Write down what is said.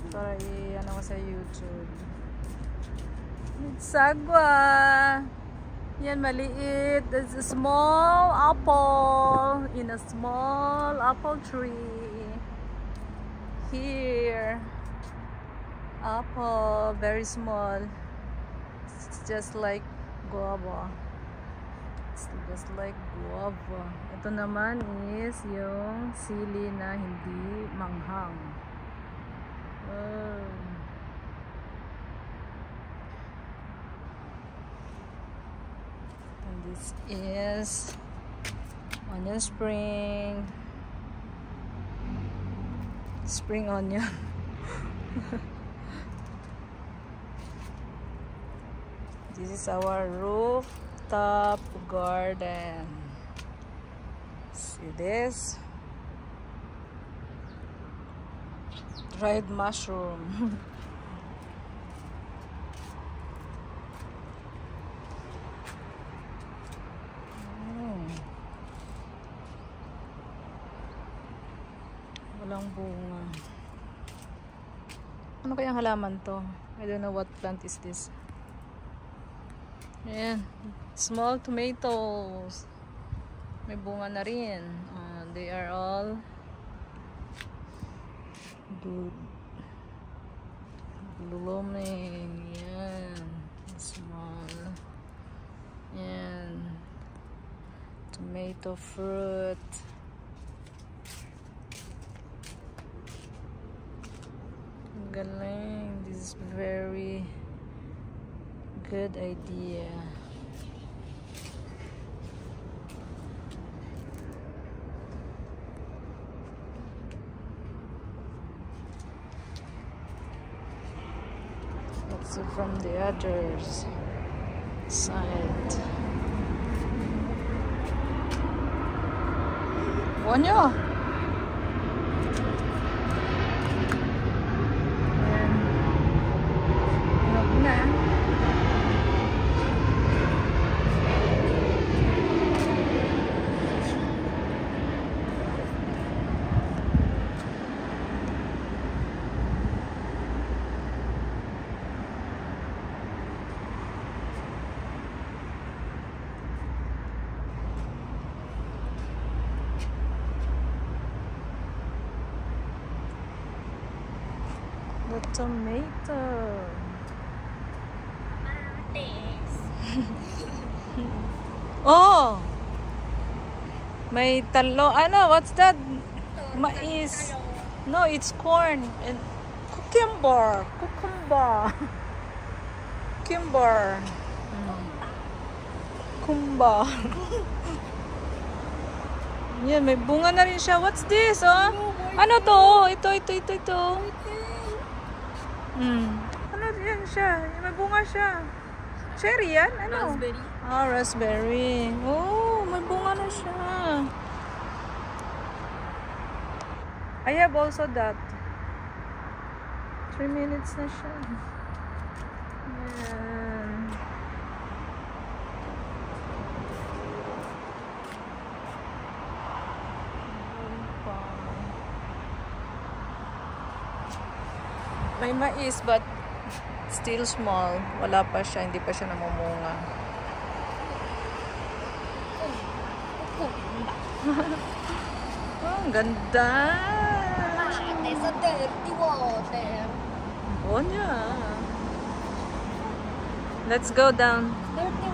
Para i-ano ko sa YouTube. It's sagwa. Yan, maliit. There's a small apple in a small apple tree. Here. Apple, very small. It's just like guava. It's just like guava. Ito naman is yung sili na hindi manghang. And this is onion spring. Spring onion. This is our rooftop garden. See this? Dried mushroom. Walang bunga. Ano kayang halaman to? I don't know what plant is this. Ayan, small tomatoes. May bunga na rin. They are all blooming. Yan, small. Yan, tomato fruit. Galing. This is very good idea. Let's see from the other side. Bonyo. The tomato. Oh! May talo. Ano? What's that? Mais. No, it's corn. And cucumber. Cucumber. Cucumber. Kumba. Yan, may bunga na rin siya. What's this? Oh? Ano to? Ito. Ano yan siya? May bunga siya. Cherry yan? Ano? Raspberry. Ah, raspberry. Oh, may bunga na siya. I have also that. 3 minutes na siya. Yan. May mais but still small. Wala pa siya, hindi pa siya namumunga. Oh, ang ganda. There's a dirty water. Oh, yeah. Let's go down. Dirty